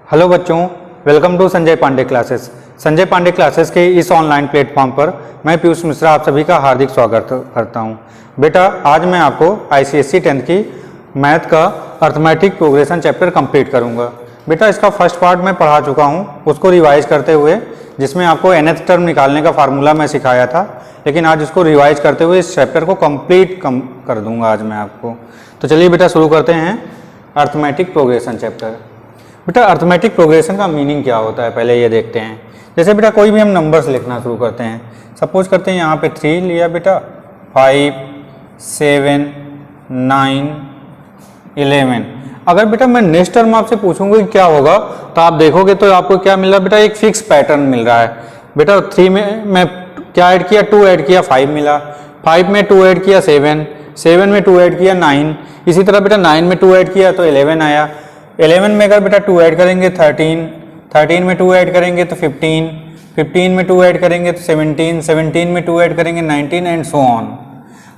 Hello बच्चों, welcome to Sanjay Pandey classes. Sanjay Pandey classes के इस ऑनलाइन प्लेटफॉर्म पर मैं पीयूष मिश्रा आप सभी का हार्दिक स्वागत करता हूं। बेटा, आज मैं आपको आईसीएसई 10th की मैथ का अर्थमेटिक प्रोग्रेशन चैप्टर कंप्लीट करूंगा। बेटा, इसका फर्स्ट पार्ट मैं पढ़ा चुका हूं, उसको रिवाइज करते हुए, जिसमें आपको nth टर्म निकालने का फार्मूला मैं सिखाया था, लेकिन आज इसको रिवाइज करते हुए इस चैप्टर को कंप्लीट कर दूंगा आज मैं आपको। तो चलिए बेटा, शुरू करते हैं अर्थमेटिक प्रोग्रेशन चैप्टर। बेटा, अर्थमेटिक प्रोग्रेशन का मीनिंग क्या होता है पहले ये देखते हैं। जैसे बेटा कोई भी हम नंबर्स लिखना शुरू करते हैं, सपोज करते हैं यहाँ पे 3 लिया बेटा, 5, 7, 9, 11। अगर बेटा मैं नेक्स्ट टर्म आपसे पूछूंगा कि क्या होगा, तो आप देखोगे तो आपको क्या मिल रहा है बेटा, एक फिक्स पैटर्न मिल रहा है। बेटा 3 में मैं क्या ऐड किया, 2 ऐड किया, 5 मिला। 5 में 2 ऐड किया, 7, 7 में 2 ऐड किया, 9। इसी तरह बेटा 9 में 2 ऐड किया तो 11 आया। 11 में अगर बेटा 2 ऐड करेंगे 13, 13 में 2 ऐड करेंगे तो 15, 15 में 2 ऐड करेंगे तो 17, 17 में 2 ऐड करेंगे 19 एंड सो ऑन।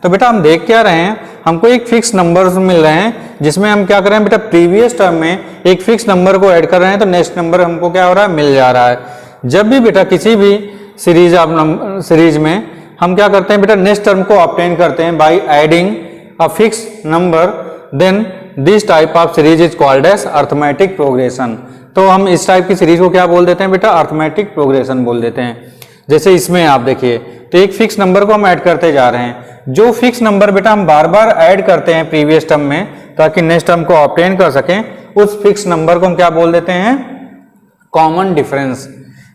तो बेटा हम देख क्या रहे हैं, हमको एक फिक्स नंबर्स मिल रहे हैं, जिसमें हम क्या कर रहे हैं बेटा, प्रीवियस टर्म में एक फिक्स नंबर को ऐड कर रहे हैं तो नेक्स्ट नंबर हमको क्या हो रहा है, मिल जा रहा है। जब भी बेटा किसी भी सीरीज में हम क्या करते हैं बेटा, नेक्स्ट टर्म को ऑब्टेन करते हैं by adding a fix number, then this type of series is called as arithmetic progression. तो हम इस टाइप की सीरीज को क्या बोल देते हैं बेटा, अर्थमेटिक प्रोग्रेशन बोल देते हैं। जैसे इसमें आप देखिए, तो एक फिक्स नंबर को हम ऐड करते जा रहे हैं। जो फिक्स नंबर बेटा हम बार बार ऐड करते हैं प्रीवियस टर्म में, ताकि नेक्स्ट टर्म को ऑब्टेन कर सकें, उस फिक्स नंबर को हम क्या बोल देते हैं, कॉमन डिफरेंस।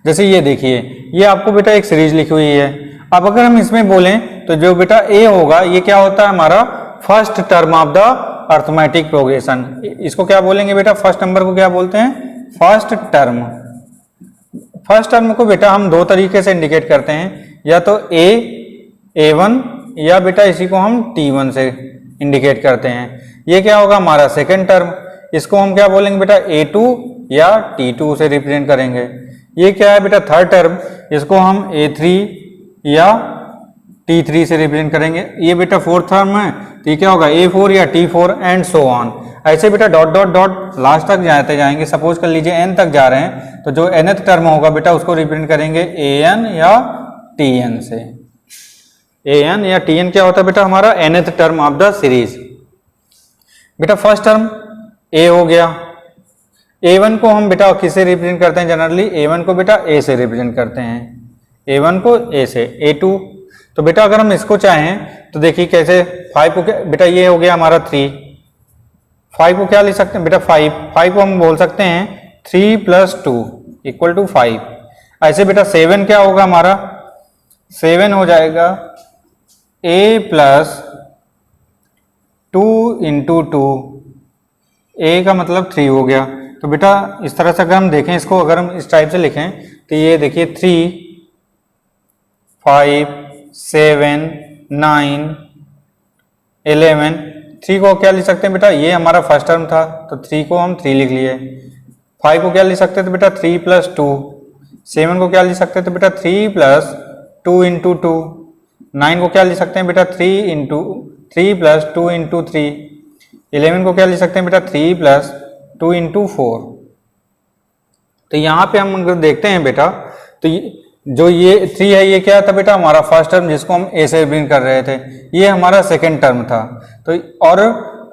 जैसे ये देखिए, ये आपको बेटा एक सीरीज लिखी हुई है। अब अगर हम इसमें बोलें तो जो बेटा ए होगा, ये क्या होता है, हमारा first term of the arithmetic progression. इसको क्या बोलेंगे बेटा, फर्स्ट नंबर को क्या बोलते हैं, फर्स्ट टर्म। फर्स्ट टर्म को बेटा हम दो तरीके से इंडिकेट करते हैं, या तो A1 या बेटा इसी को हम T1 से इंडिकेट करते हैं। ये क्या होगा, हमारा सेकेंड टर्म। इसको हम क्या बोलेंगे बेटा, A2 या T2 से रिप्रेजेंट करेंगे। ये क्या है बेटा, थर्ड टर्म। इसको हम A3 या T3 से रिप्रेजेंट करेंगे। ये बेटा फोर्थ टर्म है, तो ये क्या होगा, A4 या T4 एंड सो ऑन। ऐसे बेटा डॉट डॉट डॉट लास्ट तक जाते जाएंगे। सपोज कर लीजिए n तक जा रहे हैं, तो जो nth टर्म होगा बेटा उसको रिप्रेजेंट करेंगे AN या TN से। AN या TN क्या होता है बेटा, हमारा nth term of the series. बेटा फर्स्ट टर्म A हो गया। A1 को हम बेटा किससे रिप्रेजेंट करते हैं, जनरली A1 को बेटा A से रिप्रेजेंट करते हैं। A1 को A से। A2, तो बेटा अगर हम इसको चाहें तो देखिए कैसे, 5 को बेटा ये हो गया हमारा 3, 5 को क्या लिख सकते हैं बेटा, 5 को हम बोल सकते हैं 3 + 2 = 5। ऐसे बेटा 7 क्या होगा हमारा, 7 हो जाएगा A + 2 × 2, A का मतलब 3 हो गया। तो बेटा इस तरह से अगर हम देखें इसको, अगर हम इस टाइप से लिखें तो ये देखिए 3, 5, 7, 9, 11। 3 को क्या लिख सकते हैं बेटा, ये हमारा फर्स्ट टर्म था, तो 3 को हम 3 लिख लिए। 5 को क्या लिख सकते थे बेटा, 3 + 2। 7 को क्या लिख सकते थे बेटा, 3 + 2 × 2। 9 को क्या लिख सकते हैं बेटा, 3 + 2 × 3। 11 को क्या लिख सकते हैं बेटा, 3 + 2 × 4। तो यहाँ पे हम अगर देखते हैं बेटा, तो जो ये 3 है, ये क्या था बेटा, हमारा फर्स्ट टर्म, जिसको हम ए से रिप्रेजेंट कर रहे थे। ये हमारा सेकेंड टर्म था। तो और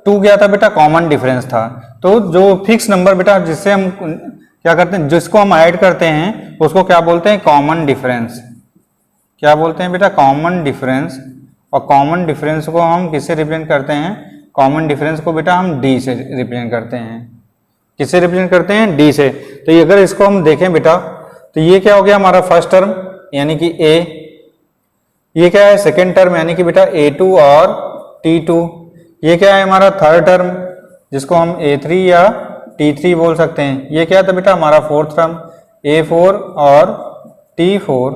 2 क्या था बेटा, कॉमन डिफरेंस था। तो जो फिक्स नंबर बेटा जिससे हम क्या करते हैं, जिसको हम ऐड करते हैं, उसको क्या बोलते हैं, कॉमन डिफरेंस। क्या बोलते हैं बेटा, कॉमन डिफरेंस। और कॉमन डिफरेंस को हम किससे रिप्रेजेंट करते हैं, कॉमन डिफरेंस को बेटा हम D से रिप्रेजेंट करते हैं। किससे रिप्रेजेंट करते हैं, D से। तो ये अगर इसको हम देखें बेटा, तो ये क्या हो गया हमारा फर्स्ट टर्म यानी कि A। ये क्या है, सेकेंड टर्म यानी कि बेटा A2 और T2। ये क्या है हमारा थर्ड टर्म, जिसको हम A3 या T3 बोल सकते हैं। ये क्या था बेटा, हमारा फोर्थ टर्म A4 और T4।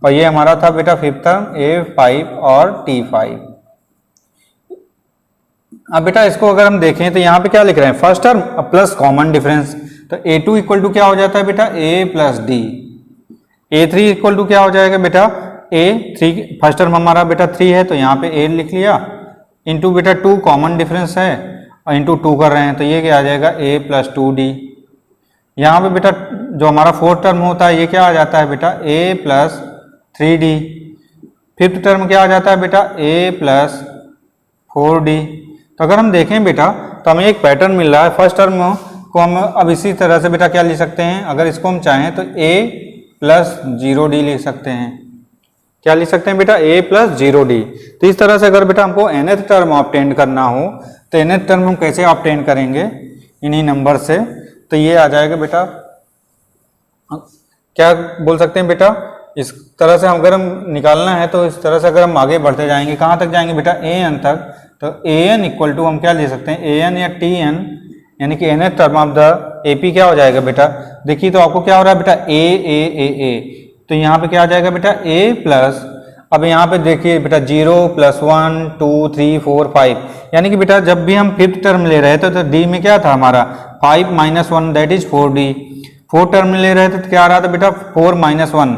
और ये हमारा था बेटा फिफ्थ टर्म A5 और T5। अब बेटा इसको अगर हम देखें तो यहाँ पे क्या लिख रहे हैं, first term plus common difference. तो A2 = क्या हो जाता है बेटा, A + D। A3 = क्या हो जाएगा बेटा, A3, फर्स्ट टर्म हमारा बेटा 3 है, तो यहाँ पे A लिख लिया, इंटू बेटा 2 कॉमन डिफरेंस है, और इंटू 2 कर रहे हैं, तो ये क्या आ जाएगा, A + 2D। यहाँ पे बेटा जो हमारा फोर्थ टर्म होता है ये क्या आ जाता है बेटा a plus 3d। Fifth term क्या आ जाता है बेटा a प्लस 4d। तो अगर हम देखें बेटा तो हमें एक पैटर्न मिल रहा है। फर्स्ट टर्म को हम अब इसी तरह से बेटा क्या लिख सकते हैं, अगर इसको हम चाहें तो a प्लस 0d लिख सकते हैं। क्या लिख सकते हैं बेटा, a प्लस 0d। तो इस तरह से अगर बेटा हमको nth टर्म ऑब्टेन करना हो तो nth टर्म हम कैसे ऑब्टेन करेंगे, इन्हीं नंबर से। तो ये आ जाएगा बेटा, क्या बोल सकते हैं बेटा, इस तरह से अगर हम निकालना है तो इस तरह से अगर हम आगे बढ़ते जाएंगे, कहाँ तक जाएंगे बेटा, an तक। तो an इक्वल टू हम क्या ले सकते हैं, an या tn, यानी कि nth term of the ap क्या हो जाएगा बेटा। देखिए तो आपको क्या हो रहा है बेटा, a। तो यहाँ पे क्या आ जाएगा बेटा, a प्लस, अब यहाँ पे देखिए बेटा 0 प्लस 1 2 3 4 5, यानी कि बेटा जब भी हम फिफ्थ टर्म ले रहे थे तो d में क्या था हमारा 5 minus 1 that is 4d। Fourth term ले रहे थे तो क्या आ रहा था बेटा 4 माइनस 1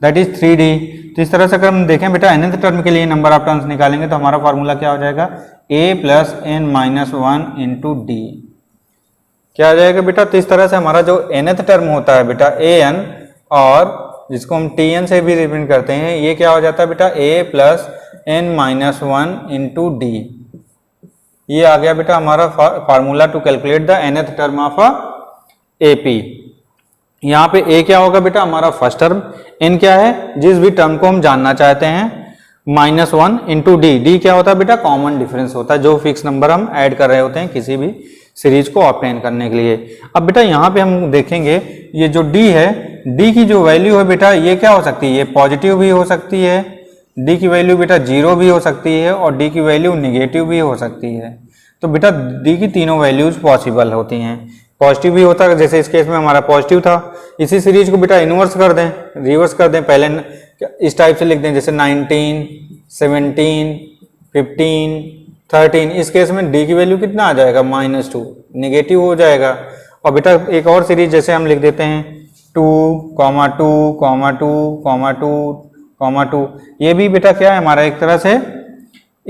दैट इज 3d। तो इस तरह से अगर हम देखें बेटा nth टर्म के लिए नंबर ऑफ टर्म्स निकालेंगे तो हमारा फॉर्मूला क्या हो जाएगा, a plus n minus 1 into D. क्या आ जाएगा बेटा, तो इस तरह से हमारा जो nth टर्म होता है बेटा an, और जिसको हम tn से भी रिप्रेजेंट करते हैं, ये क्या हो जाता है बेटा a plus n minus 1 into D. ये आ गया बेटा हमारा formula to calculate the nth term of AP। यहाँ पे a क्या होगा बेटा, हमारा फर्स्ट टर्म, n क्या है, जिस भी टर्म को हम जानना चाहते हैं, माइनस 1 इंटू डी। डी क्या होता है बेटा, कॉमन डिफरेंस होता है, जो फिक्स नंबर हम ऐड कर रहे होते हैं किसी भी सीरीज को ऑब्टेन करने के लिए। अब बेटा यहाँ पे हम देखेंगे ये जो d है, d की जो वैल्यू है बेटा ये क्या हो सकती है, ये पॉजिटिव भी हो सकती है, d की वैल्यू बेटा 0 भी हो सकती है, और d की वैल्यू निगेटिव भी हो सकती है। तो बेटा d की तीनों वैल्यूज पॉसिबल होती हैं। पॉजिटिव भी होता है, जैसे इस केस में हमारा पॉजिटिव था। इसी सीरीज को बेटा इनवर्स कर दें, रिवर्स कर दें, पहले इस टाइप से लिख दें, जैसे 19 17 15 13। इस केस में d की वैल्यू कितना आ जाएगा, -2, निगेटिव हो जाएगा। और बेटा एक और सीरीज जैसे हम लिख देते हैं 2, 2, 2, 2, ये भी बेटा क्या है, हमारा एक तरह से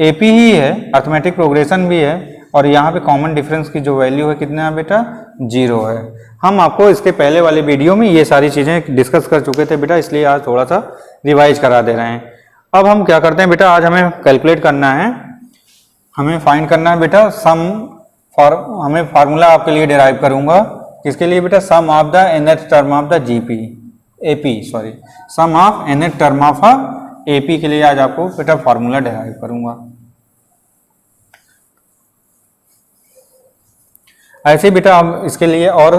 AP ही है, अर्थमेटिक प्रोग्रेशन भी है। और यहाँ पे कॉमन डिफरेंस की जो वैल्यू है कितना है बेटा, 0 है। हम आपको इसके पहले वाले वीडियो में ये सारी चीज़ें डिस्कस कर चुके थे बेटा, इसलिए आज थोड़ा सा रिवाइज करा दे रहे हैं। अब हम क्या करते हैं बेटा, आज हमें कैलकुलेट करना है, हमें फाइंड करना है बेटा सम हमें फार्मूला आपके लिए डिराइव करूंगा, किसके लिए बेटा, sum of the nth term of the AP, sum of nth term of AP के लिए आज आपको बेटा फार्मूला डिराइव करूंगा। ऐसे बेटा हम इसके लिए और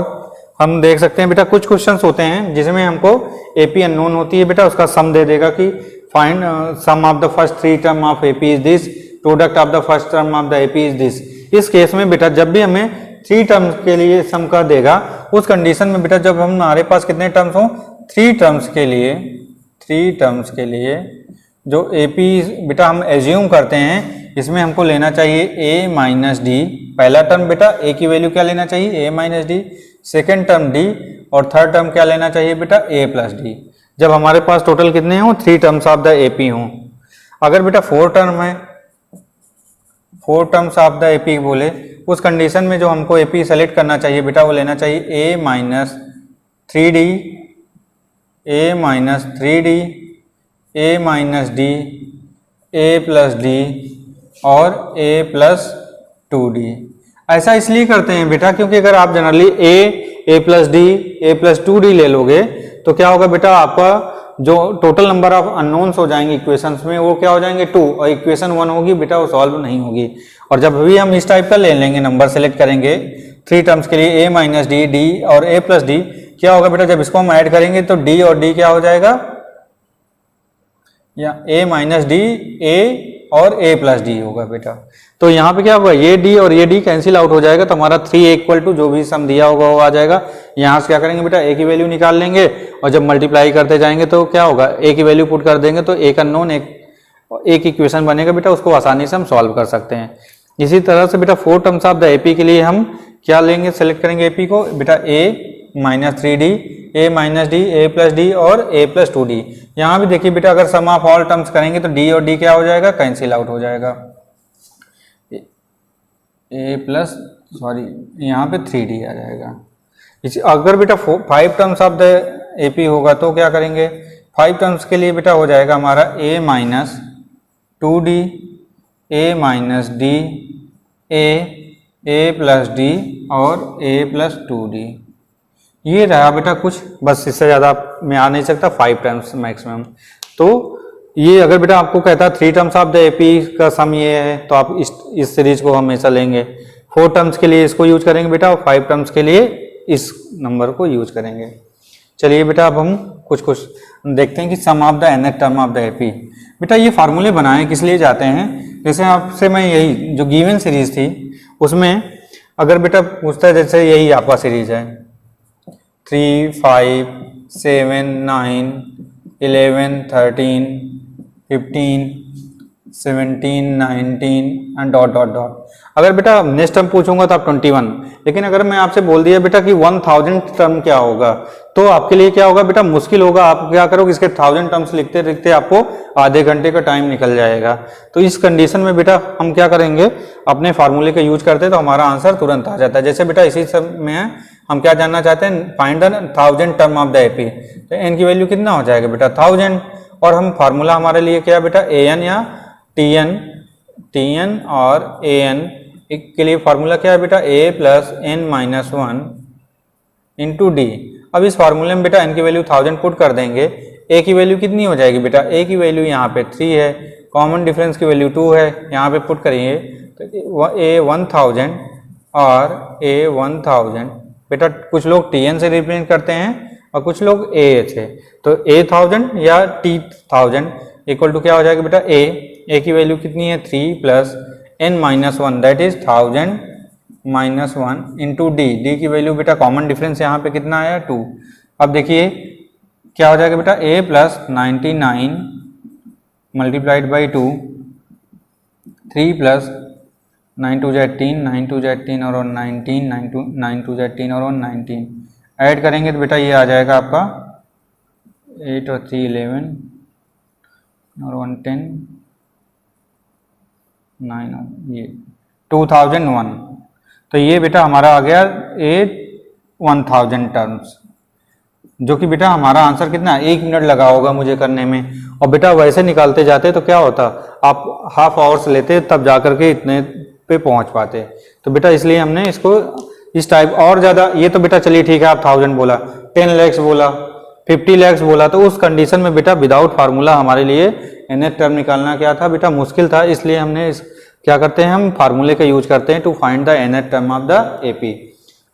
हम देख सकते हैं बेटा, कुछ क्वेश्चंस होते हैं जिसमें हमको AP अननोन होती है बेटा, उसका सम दे देगा कि find sum of the first 3 term of AP is this, product of the first term of the AP is this. इस केस में बेटा जब भी हमें 3 टर्म्स के लिए सम का देगा, उस कंडीशन में बेटा जब हमारे पास कितने टर्म्स हो, 3 टर्म्स के लिए जो AP बेटा हम एज्यूम करते हैं, इसमें हमको लेना चाहिए a माइनस डी। पहला टर्म बेटा a की वैल्यू क्या लेना चाहिए, a minus D, second term d, और थर्ड टर्म क्या लेना चाहिए बेटा, a प्लस डी। जब हमारे पास टोटल कितने हों, 3 टर्म्स ऑफ द AP हों। अगर बेटा 4 टर्म है, 4 टर्म्स ऑफ द AP बोले, उस कंडीशन में जो हमको AP सेलेक्ट करना चाहिए बेटा, वो लेना चाहिए a minus 3d, a minus 3d, a minus D, a plus D, और a प्लस 2d। ऐसा इसलिए करते हैं बेटा क्योंकि अगर आप generally a plus D, a plus 2d ले लोगे तो क्या होगा बेटा, आपका जो टोटल नंबर ऑफ अननोन्स हो जाएंगे इक्वेशंस में, वो क्या हो जाएंगे 2, और इक्वेशन 1 होगी बेटा वो सॉल्व नहीं होगी। और जब भी हम इस टाइप का ले लेंगे, नंबर सेलेक्ट करेंगे 3 टर्म्स के लिए a माइनस डी, d और a प्लस डी, क्या होगा बेटा, जब इसको हम ऐड करेंगे तो d और d क्या हो जाएगा, या a माइनस डी, a और a प्लस डी होगा बेटा। तो यहाँ पे क्या होगा, ये d और ये d कैंसिल आउट हो जाएगा, तो हमारा 3 इक्वल टू जो भी सम दिया होगा वो आ जाएगा। यहाँ से क्या करेंगे बेटा, a की वैल्यू निकाल लेंगे, और जब मल्टीप्लाई करते जाएंगे तो क्या होगा, a की वैल्यू पुट कर देंगे तो एक अननोन एक इक्वेशन बनेगा बेटा, उसको आसानी से हम सॉल्व कर सकते हैं। इसी तरह से बेटा 4 टर्म्स ऑफ द AP के लिए हम क्या लेंगे, सेलेक्ट करेंगे AP को बेटा, a minus 3d, a minus D, a plus D और a प्लस 2d। यहाँ भी देखिए बेटा, अगर सम ऑफ ऑल टर्म्स करेंगे तो d और d क्या हो जाएगा, कैंसिल आउट हो जाएगा, यहाँ पे 3d आ जाएगा। अगर बेटा 5 टर्म्स ऑफ द एपी होगा तो क्या करेंगे, 5 टर्म्स के लिए बेटा हो जाएगा हमारा a minus 2d, a minus D, a plus D और a प्लस 2d। ये रहा बेटा कुछ, बस इससे ज़्यादा मैं आ नहीं सकता, 5 टर्म्स मैक्सिमम। तो ये अगर बेटा आपको कहता है 3 टर्म्स ऑफ द एपी का सम ये है तो आप इस सीरीज को हमेशा लेंगे। 4 टर्म्स के लिए इसको यूज करेंगे बेटा और 5 टर्म्स के लिए इस नंबर को यूज करेंगे। चलिए बेटा अब हम कुछ देखते हैं कि sum of the nth term of the AP. बेटा ये फार्मूले बनाए किस लिए जाते हैं, जैसे आपसे मैं यही जो गिवन सीरीज थी उसमें अगर बेटा पूछता है, जैसे यही आपका सीरीज है 3, 5, 7, 9, 11, 13, 15, 17, 19 एंड डॉट डॉट डॉट। अगर बेटा नेक्स्ट टर्म पूछूंगा तो आप 21, लेकिन अगर मैं आपसे बोल दिया बेटा कि 1000 टर्म क्या होगा तो आपके लिए क्या होगा बेटा, मुश्किल होगा। आप क्या करोगे, इसके 1000 टर्म्स लिखते लिखते आपको आधे घंटे का टाइम निकल जाएगा। तो इस कंडीशन में बेटा हम क्या करेंगे, अपने फार्मूले का यूज करते हैं तो हमारा आंसर तुरंत आ जाता है। जैसे बेटा इसी सब में हम क्या जानना चाहते हैं, find the 1000 term of the AP. तो एन की वैल्यू कितना हो जाएगा बेटा 1000, और हम फार्मूला हमारे लिए क्या बेटा an या tn और an के लिए फार्मूला क्या है बेटा, a plus n minus 1 into d. अब इस फार्मूले में बेटा n की वैल्यू 1000 पुट कर देंगे, a की वैल्यू कितनी हो जाएगी बेटा, a की वैल्यू यहाँ पे 3 है, कॉमन डिफरेंस की वैल्यू 2 है, यहाँ पे पुट करिए तो a 1000 और a 1000 बेटा कुछ लोग tn से रिप्रेजेंट करते हैं और कुछ लोग a से, तो a 1000 या t 1000 इक्वल टू क्या हो जाएगा बेटा a की वैल्यू कितनी है 3 plus n minus 1 that is 1000 minus 1 into d की वैल्यू बेटा कॉमन डिफरेंस यहाँ पे कितना आया 2। अब देखिए क्या हो जाएगा बेटा a plus 99 multiplied by 2, 3 plus 9 2 18, 9 2 18 और 19, 9 2 18 और 19 ऐड करेंगे तो बेटा ये आ जाएगा आपका 8 और 3 11 और 1 10 9 और ये 2001। तो ये बेटा हमारा आ गया 1000 टर्म्स, जो कि बेटा हमारा आंसर कितना 1 मिनट लगा होगा मुझे करने में। और बेटा वैसे निकालते जाते तो क्या होता, आप हाफ आवर्स लेते तब जा करके इतने पे पहुंच पाते। तो बेटा इसलिए हमने इसको इस टाइप और ज़्यादा, ये तो बेटा चलिए ठीक है आप 1000 बोला, 10 lakhs बोला, 50 lakhs बोला, तो उस कंडीशन में बेटा विदाउट फार्मूला हमारे लिए nth टर्म निकालना क्या था बेटा मुश्किल था। इसलिए हमने क्या करते हैं, हम फार्मूले का यूज करते हैं to find the nth term of the AP.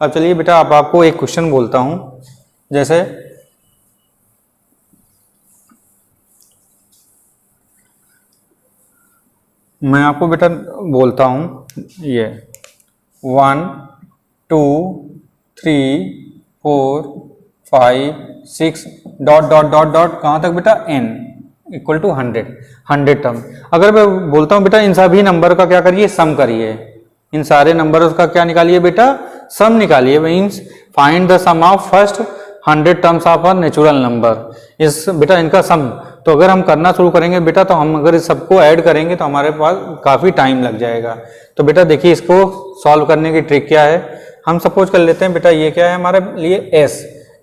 अब चलिए बेटा अब आपको एक क्वेश्चन बोलता हूँ, जैसे मैं आपको बेटा बोलता हूँ ये 1 2 3 4 5 6 डॉट डॉट डॉट डॉट कहाँ तक बेटा n इक्वल टू 100 टर्म। अगर मैं बोलता हूँ बेटा इन सभी नंबर का क्या करिए, सम करिए, इन सारे नंबरों का क्या निकालिए बेटा, सम निकालिए। Means find the sum of first 100 terms of a natural number. इस बेटा इनका सम तो अगर हम करना शुरू करेंगे बेटा, तो हम अगर इस सबको ऐड करेंगे तो हमारे पास काफ़ी टाइम लग जाएगा। तो बेटा देखिए इसको सॉल्व करने की ट्रिक क्या है, हम सपोज कर लेते हैं बेटा ये क्या है हमारे लिए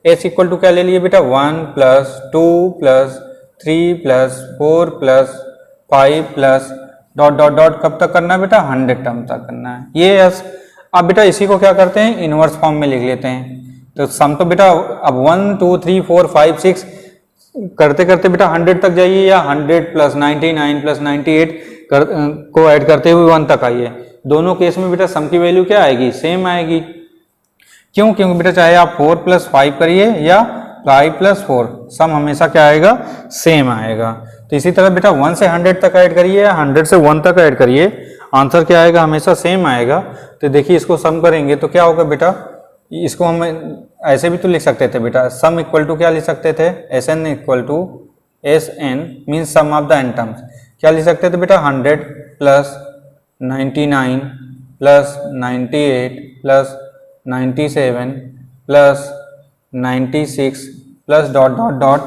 s इक्वल टू क्या ले लिए बेटा 1 plus 2 plus 3 plus 4 plus 5 plus dot dot dot कब तक करना है बेटा 100 टर्म तक करना है ये s। अब बेटा इसी को क्या करते हैं इनवर्स फॉर्म में लिख लेते हैं। तो सम तो बेटा अब 1 2 3 4 5 6 करते करते बेटा 100 तक जाइए, या 100 प्लस 99 प्लस 98 को ऐड करते हुए 1 तक आइए। दोनों केस में बेटा सम की वैल्यू क्या आएगी, सेम आएगी। क्यों, क्योंकि बेटा चाहे आप 4 प्लस 5 करिए या 5 प्लस 4, सम हमेशा क्या आएगा, सेम आएगा। तो इसी तरह बेटा 1 से 100 तक ऐड करिए या 100 से 1 तक ऐड करिए, आंसर क्या आएगा, हमेशा सेम आएगा। तो देखिए इसको सम करेंगे तो क्या होगा बेटा, इसको हम ऐसे भी तो लिख सकते थे बेटा, सम इक्वल टू क्या लिख सकते थे, S N equal to S N means sum of the N terms. क्या लिख सकते थे बेटा 100 plus 99 plus 98 plus 97 plus 96 plus dot dot dot.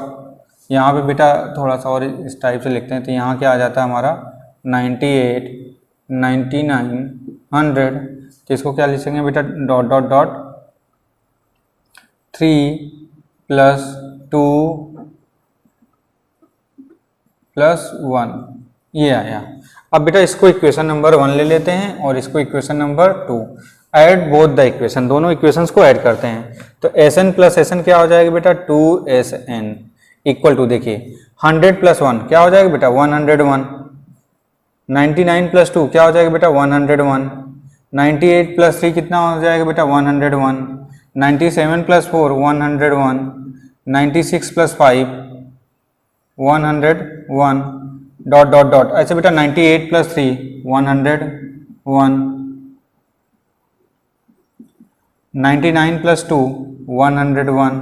यहाँ पे बेटा थोड़ा सा और इस टाइप से लिखते हैं तो यहाँ क्या आ जाता है हमारा 98 99 100। तो इसको क्या लिखेंगे बेटा dot dot dot plus 2 plus 1 ये आया। अब बेटा इसको इक्वेशन नंबर 1 ले लेते हैं और इसको equation number 2। Add both the equation, दोनों इक्वेशंस को ऐड करते हैं। तो Sn प्लस Sn क्या हो जाएगा बेटा 2Sn इक्वल टू, देखिए 100 प्लस 1 क्या हो जाएगा बेटा 101, 99 प्लस 2 क्या हो जाएगा बेटा 101, 98 प्लस 3 कितना हो जाएगा बेटा 101, 97 plus 4 101, 96 plus 5 101 dot dot dot ऐसे बेटा 98 प्लस 3 101, 99 प्लस 2 101,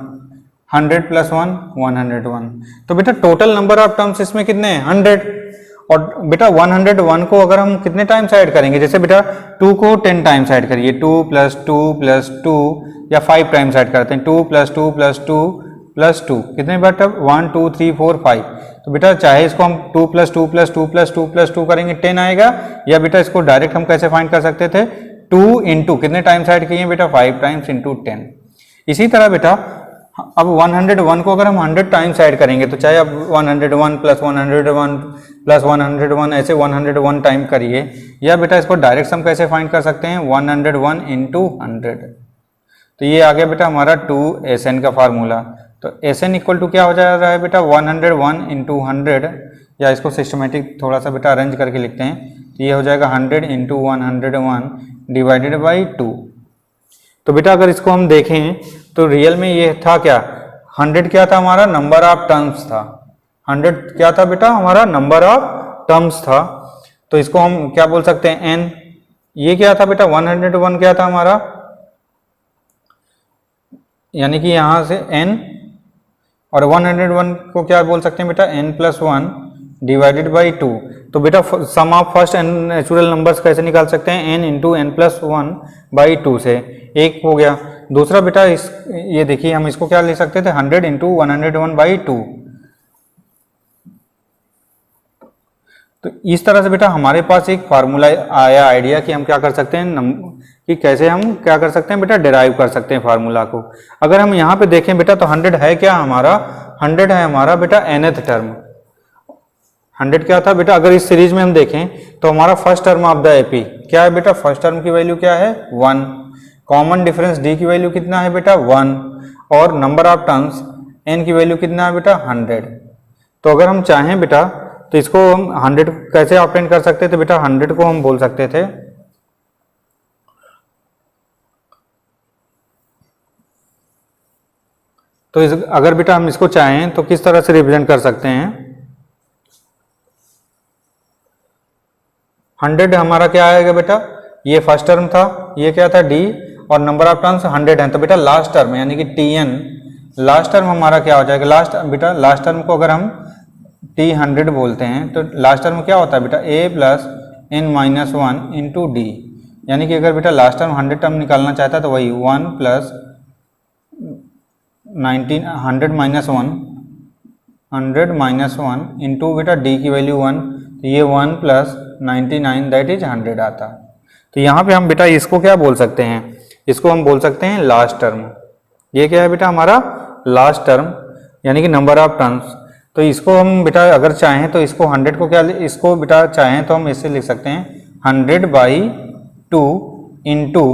100 प्लस 1 101। तो बेटा टोटल नंबर ऑफ टर्म्स इसमें कितने हैं 100। और बेटा 101 को अगर हम कितने टाइम्स ऐड करेंगे, जैसे बेटा 2 को 10 टाइम्स ऐड करिए, 2 प्लस 2 प्लस 2 या 5 टाइम्स ऐड करते हैं, 2 प्लस 2 प्लस 2 प्लस 2 कितने बेटा 1 2 3 4 5। तो बेटा चाहे इसको हम 2 प्लस 2 प्लस 2 प्लस 2 प्लस 2 करेंगे 10 आएगा, या बेटा इसको डायरेक्ट हम कैसे फाइंड कर सकते थे 2 इंटू कितने टाइम्स ऐड किए बेटा 5 टाइम्स इंटू 10। इसी तरह बेटा अब 101 को अगर हम 100 टाइम्स ऐड करेंगे तो चाहे अब 101 प्लस 101 प्लस 101 ऐसे 101 टाइम करिए, या बेटा इसको डायरेक्ट हम कैसे फाइंड कर सकते हैं 101 इंटू 100। तो ये आ गया बेटा हमारा 2Sn का फार्मूला। तो Sn इक्वल टू क्या हो जा रहा है बेटा 101 इंटू 100, या इसको सिस्टमेटिक थोड़ा सा बेटा अरेंज करके लिखते हैं, तो ये हो जाएगा 100 इंटू 101 डिवाइडेड बाई 2। तो बेटा अगर इसको हम देखें तो रियल में ये था क्या 100 क्या था हमारा नंबर ऑफ टर्म्स था, 100 क्या था बेटा हमारा नंबर ऑफ टर्म्स था। तो इसको हम क्या बोल सकते हैं n। ये क्या था बेटा 101 क्या था हमारा, यानी कि यहां से n, और 101 को क्या बोल सकते हैं बेटा n प्लस 1 डिवाइडेड बाई 2। तो बेटा sum of first N natural numbers कैसे निकाल सकते हैं n into N plus 1 by 2 से, एक हो गया। दूसरा बेटा ये देखिए हम इसको क्या ले सकते थे 100 इंटू 101 बाई 2। तो इस तरह से बेटा हमारे पास एक फार्मूला आया आइडिया कि हम क्या कर सकते हैं कि कैसे हम क्या कर सकते हैं बेटा डिराइव कर सकते हैं फार्मूला को। अगर हम यहाँ पे देखें बेटा तो 100 है क्या हमारा 100 है हमारा बेटा nth टर्म। 100 क्या था बेटा, अगर इस सीरीज में हम देखें तो हमारा first term of the AP क्या है बेटा, फर्स्ट टर्म की वैल्यू क्या है 1, कॉमन डिफरेंस डी की वैल्यू कितना है बेटा 1, और नंबर ऑफ टर्म्स n की वैल्यू कितना है बेटा 100। तो अगर हम चाहें बेटा तो इसको हम 100 कैसे ऑब्टेन कर सकते थे बेटा, 100 को हम बोल सकते थे तो अगर बेटा हम इसको चाहें तो किस तरह से रिप्रेजेंट कर सकते हैं, 100 हमारा क्या आएगा बेटा, ये फर्स्ट टर्म था, ये क्या था d, और नंबर ऑफ टर्म्स 100 है, तो बेटा लास्ट टर्म यानी कि tn, लास्ट टर्म हमारा क्या हो जाएगा, लास्ट टर्म को अगर हम t100 बोलते हैं तो लास्ट टर्म क्या होता है बेटा a plus n minus 1 into D, यानी कि अगर बेटा लास्ट टर्म 100 टर्म निकालना चाहता है तो वही 1 प्लस 100 माइनस 1 इंटू बेटा डी की वैल्यू 1, तो ये 1 प्लस 99 दैट इज 100 आता। तो यहाँ पे हम बेटा इसको क्या बोल सकते हैं, इसको हम बोल सकते हैं लास्ट टर्म। ये क्या है बेटा हमारा लास्ट टर्म यानी कि नंबर ऑफ टर्म्स। तो इसको हम बेटा अगर चाहें तो इसको 100 को क्या, इसको बेटा चाहें तो हम इससे लिख सकते हैं 100 बाई 2 इंटू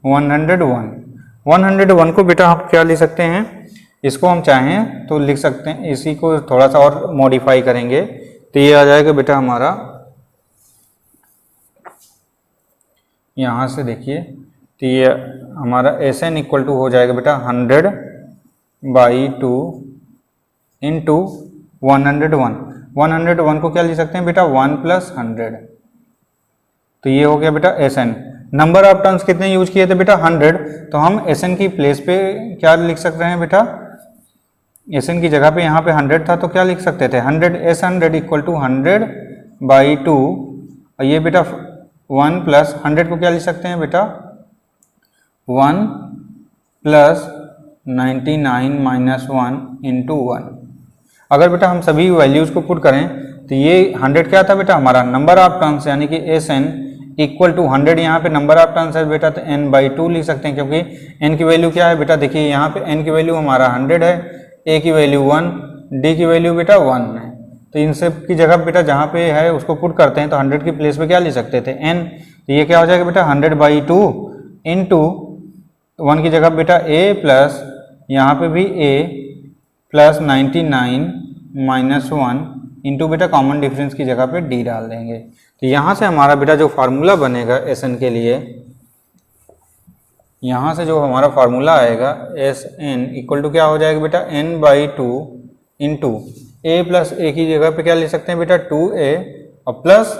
101 को बेटा हम क्या लिख सकते हैं, इसको हम चाहें तो लिख सकते हैं, इसी को थोड़ा सा और मॉडिफाई करेंगे तो ये आ जाएगा बेटा हमारा, यहाँ से देखिए तो ये हमारा Sn इक्वल टू हो जाएगा बेटा 100 बाई 2 इंटू 101 को क्या लिख सकते हैं बेटा 1 प्लस 100, तो ये हो गया बेटा Sn। नंबर ऑफ टर्म्स कितने यूज किए थे बेटा 100, तो हम Sn की प्लेस पे क्या लिख सकते हैं बेटा, Sn की जगह पे यहाँ पे 100 था तो क्या लिख सकते थे 100 इक्वल टू 100 बाई 2, और ये बेटा 1 प्लस 100 को क्या लिख सकते हैं बेटा 1 प्लस 99 माइनस 1 इंटू 1। अगर बेटा हम सभी वैल्यूज को पुट करें तो ये 100 क्या था बेटा हमारा नंबर ऑफ टर्म्स यानी कि Sn इक्वल टू 100 यहाँ पे नंबर ऑफ टर्न्स है बेटा, तो n/2 लिख सकते हैं, क्योंकि n की वैल्यू क्या है बेटा, देखिए यहाँ पे n की वैल्यू हमारा 100 है, a की वैल्यू 1, d की वैल्यू बेटा 1 है। तो इन सब की जगह बेटा जहाँ पे है उसको पुट करते हैं, तो 100 की प्लेस पे क्या ले सकते थे, n। तो ये क्या हो जाएगा बेटा 100/2 इंटू 1 की जगह बेटा a प्लस यहाँ पे भी a प्लस 99 माइनस 1 इंटू बेटा कॉमन डिफरेंस की जगह पे d डाल देंगे। तो यहाँ से हमारा बेटा जो फार्मूला बनेगा Sn के लिए, यहाँ से जो हमारा फार्मूला आएगा Sn इक्वल टू क्या हो जाएगा बेटा n/2 into a plus a की जगह पे क्या ले सकते हैं बेटा 2a और प्लस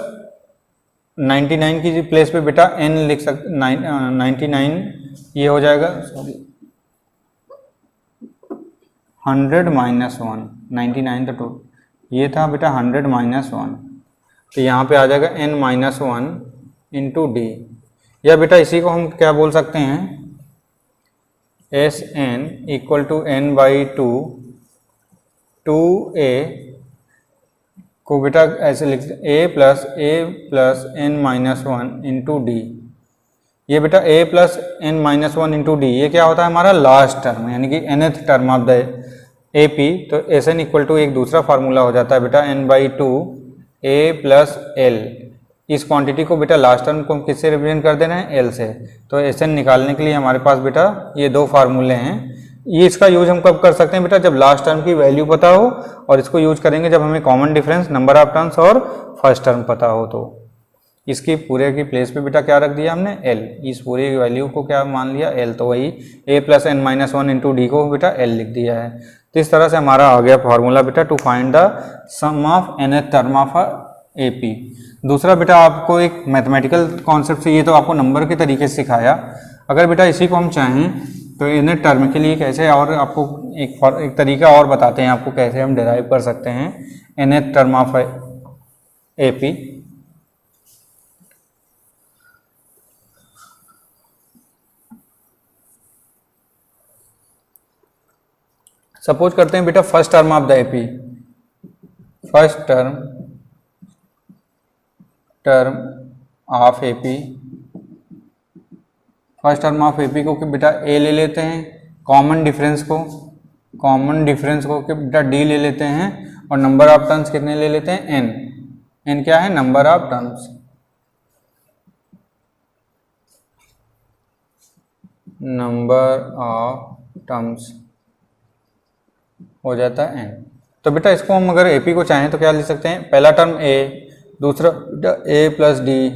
99 की प्लेस पे बेटा n लिख सकते 99, ये हो जाएगा 100 माइनस 1, 99 तो 2, ये था बेटा 100 माइनस 1, तो यहाँ पे आ जाएगा n-1 इंटू डी, या बेटा इसी को हम क्या बोल सकते हैं Sn equal to n/2 2a को बेटा ऐसे लिख a plus n-1 into D. ये बेटा a plus n-1 into D, ये क्या होता है हमारा लास्ट टर्म, यानी कि nth term of the AP। तो Sn इक्वल टू एक दूसरा फार्मूला हो जाता है बेटा n/2 a प्लस l। इस क्वांटिटी को बेटा लास्ट टर्म को किससे रिप्रेजेंट कर देना है, l से। तो Sn निकालने के लिए हमारे पास बेटा ये दो फार्मूले हैं। ये इसका यूज हम कब कर सकते हैं बेटा, जब लास्ट टर्म की वैल्यू पता हो, और इसको यूज करेंगे जब हमें common difference number of terms और फर्स्ट टर्म पता हो। तो इसकी पूरे की प्लेस पे बेटा क्या रख दिया हमने, l। इस पूरी वैल्यू को क्या मान लिया, l। तो वही a plus n-1 into D को बेटा l लिख दिया है। तो इस तरह से हमारा आ गया फार्मूला बेटा to find the sum of nth term of AP। दूसरा बेटा आपको एक मैथमेटिकल कॉन्सेप्ट से, ये तो आपको नंबर के तरीके से सिखाया, अगर बेटा इसी को हम चाहें तो nth टर्म के लिए कैसे, और आपको एक तरीका और बताते हैं आपको कैसे हम डिराइव कर सकते हैं nth term of AP। Suppose करते हैं बेटा first term of the AP, first term of AP, first term of AP को कि बेटा a ले लेते हैं, कॉमन डिफरेंस को कि बेटा d ले लेते हैं, और नंबर ऑफ टर्म्स कितने ले लेते हैं, n क्या है नंबर ऑफ टर्म्स, हो जाता है n। तो बेटा इसको हम अगर AP को चाहें तो क्या लिख सकते हैं, पहला टर्म a, दूसरा a प्लस d,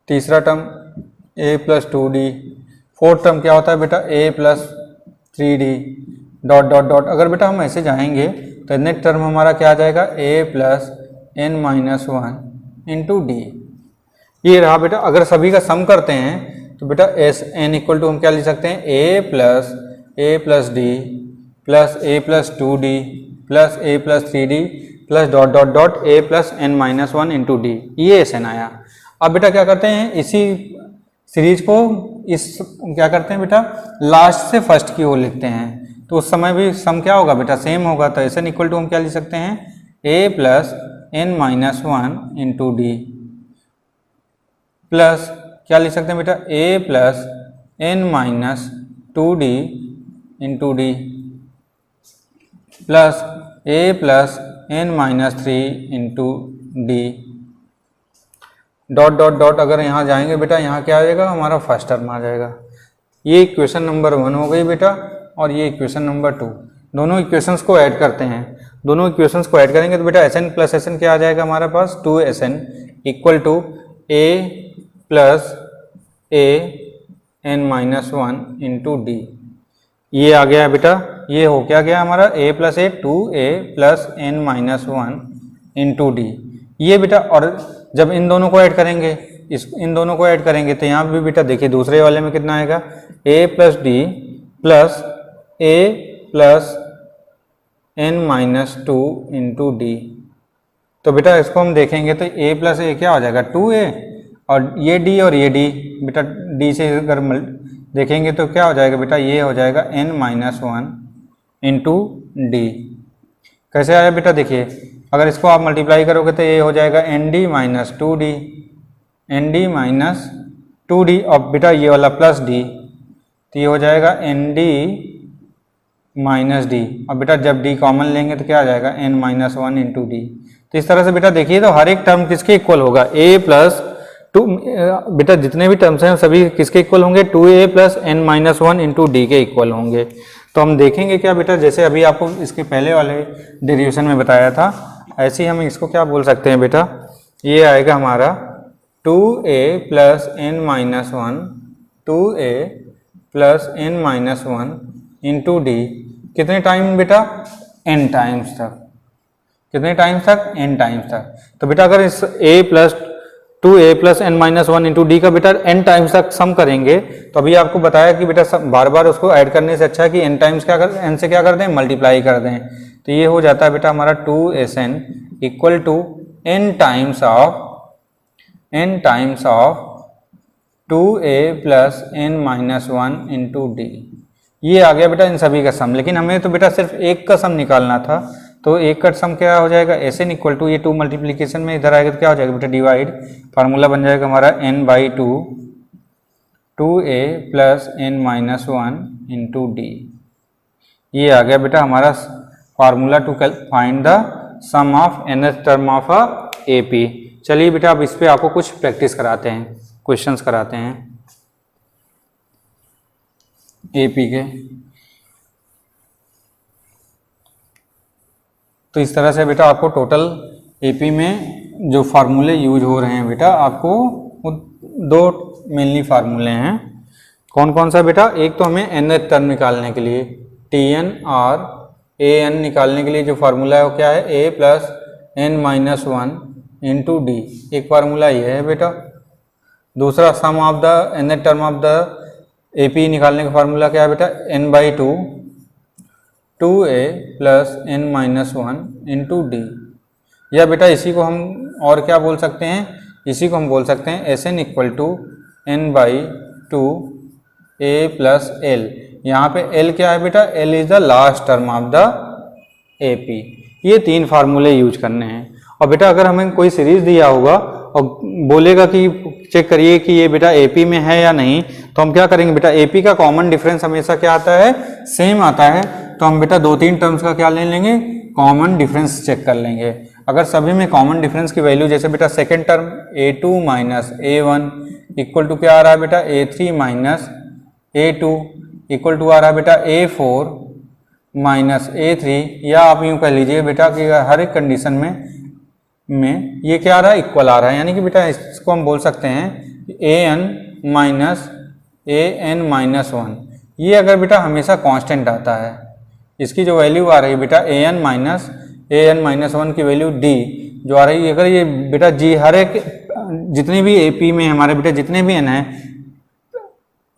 तीसरा term a plus 2d, fourth term क्या होता है बेटा a plus 3d, dot dot dot. अगर बेटा हम ऐसे जाएंगे तो नेक्स्ट टर्म हमारा क्या आ जाएगा, a plus n-1 into D. ये रहा बेटा। अगर सभी का सम करते हैं तो बेटा Sn इक्वल टू हम क्या लिख सकते हैं, a plus d plus a plus 2d plus a plus 3d plus dot dot dot a plus n-1 into D. ये Sn आया। अब बेटा क्या करते हैं, इसी सीरीज को क्या करते हैं बेटा, लास्ट से फर्स्ट की ओर लिखते हैं, तो उस समय भी सम क्या होगा बेटा, सेम होगा। तो Sn इक्वल टू हम क्या लिख सकते हैं, a plus n-1 into D plus क्या लिख सकते हैं बेटा, a plus n-2d into D plus a plus n-3 into D dot dot dot. अगर यहाँ जाएंगे बेटा, यहाँ क्या आ जाएगा हमारा फर्स्ट टर्म आ जाएगा। ये इक्वेशन नंबर 1 हो गई बेटा, और ये इक्वेशन नंबर 2। दोनों इक्वेशंस को ऐड करते हैं, दोनों इक्वेशंस को ऐड करेंगे तो बेटा Sn प्लस Sn क्या आ जाएगा हमारे पास, 2Sn equal to a plus n-1 into D. ये आ गया बेटा, ये हो क्या गया हमारा a plus 2a plus n-1 into D. ये बेटा, और जब इन दोनों को ऐड करेंगे, इन दोनों को ऐड करेंगे तो यहाँ भी बेटा देखिए दूसरे वाले में कितना आएगा, a plus d plus a plus n-2 into D. तो बेटा इसको हम देखेंगे तो a प्लस a क्या हो जाएगा, 2a, और ये d और ये d बेटा d से अगर देखेंगे तो क्या हो जाएगा बेटा, ये हो जाएगा n-1 इंटू डी। कैसे आया बेटा, देखिए अगर इसको आप मल्टीप्लाई करोगे तो ये हो जाएगा nd minus 2d N D minus 2d और बेटा ये वाला प्लस डी, तो ये हो जाएगा एन डी माइनस डी, और बेटा जब डी कॉमन लेंगे तो क्या आ जाएगा n माइनस 1 इंटू डी। तो इस तरह से बेटा देखिए तो हर एक टर्म किसके इक्वल होगा, a प्लस 2, बेटा जितने भी टर्म्स हैं सभी किसके इक्वल होंगे, 2a plus n minus 1 into D के इक्वल होंगे। तो हम देखेंगे क्या बेटा, जैसे अभी आपको इसके पहले वाले डेरिवेशन में बताया था, ऐसे ही हम इसको क्या बोल सकते हैं बेटा, ये आएगा हमारा 2a plus n minus 1, 2a plus n minus 1 into D, कितने टाइम बेटा, n टाइम्स तक, कितने टाइम्स तक, n टाइम्स तक। तो बेटा अगर इस a plus 2a plus n minus 1 into D का बेटा n टाइम्स तक सम करेंगे, तो अभी आपको बताया कि बेटा बार बार उसको ऐड करने से अच्छा है कि n टाइम्स क्या कर, n से क्या कर दें, मल्टीप्लाई कर दें। तो ये हो जाता है बेटा हमारा 2sn equal to n times of 2a plus n minus 1 into D. ये आ गया बेटा इन सभी का सम, लेकिन हमें तो बेटा सिर्फ एक का सम निकालना था, तो एक का सम क्या हो जाएगा, एन इक्वल टू ये 2 मल्टीप्लीकेशन में इधर आएगा तो क्या हो जाएगा बेटा, डिवाइड, फार्मूला बन जाएगा हमारा n by 2, 2a plus n minus 1 into D. ये आ गया बेटा हमारा formula to find the sum of nth term of A P. चलिए बेटा अब इस पर आपको कुछ प्रैक्टिस कराते हैं, क्वेश्चंस कराते हैं एपी के। तो इस तरह से बेटा आपको टोटल एपी में जो फार्मूले यूज हो रहे हैं बेटा, आपको दो मेनली फार्मूले हैं। कौन कौन सा बेटा, एक तो हमें nth टर्म निकालने के लिए tn और an निकालने के लिए जो फार्मूला है वो क्या है, a plus n minus 1 into D, एक फार्मूला ये है बेटा। दूसरा sum of the nth term of the AP निकालने का फार्मूला क्या है बेटा, n by 2, 2a plus n minus 1 into D. या बेटा इसी को हम और क्या बोल सकते हैं, इसी को हम बोल सकते हैं Sn equal to n by 2 a plus l। यहाँ पे l क्या है बेटा, l is the last term of the AP. ये तीन फार्मूले यूज करने हैं। और बेटा अगर हमें कोई सीरीज दिया होगा और बोलेगा कि चेक करिए कि ये बेटा एपी में है या नहीं, तो हम क्या करेंगे बेटा, एपी का कॉमन डिफरेंस हमेशा क्या आता है, सेम आता है। तो हम बेटा दो तीन टर्म्स का क्या ले लेंगे, कॉमन डिफरेंस चेक कर लेंगे। अगर सभी में कॉमन डिफरेंस की वैल्यू, जैसे बेटा second term a2 minus a1 equal to क्या आ रहा है बेटा, a3 minus a2 equal to आ रहा है बेटा a4 माइनस a3, या आप यूँ कह लीजिए बेटा कि हर एक कंडीशन में ये क्या आ रहा है, इक्वल आ रहा है। यानी कि बेटा इसको हम बोल सकते हैं an माइनस 1। ये अगर बेटा हमेशा कांस्टेंट आता है, इसकी जो वैल्यू आ रही है बेटा an माइनस 1 की वैल्यू d जो आ रही है, अगर ये बेटा g हर एक जितने भी AP में हमारे बेटा जितने भी n है,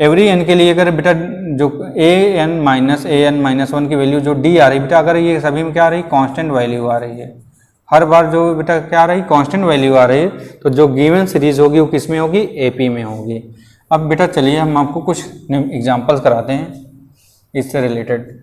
एवरी n के लिए अगर बेटा जो an माइनस 1 की वैल्यू जो d आ रही है बेटा, अगर ये सभी में क्या आ रही है, कांस्टेंट वैल्यू आ रही है, हर बार जो बेटा क्या आ रही है, कांस्टेंट वैल्यू आ रही है, तो जो गिवन सीरीज होगी वो किस में होगी, एपी में होगी। अब बेटा चलिए हम आपको कुछ एग्जांपल्स कराते हैं इससे रिलेटेड।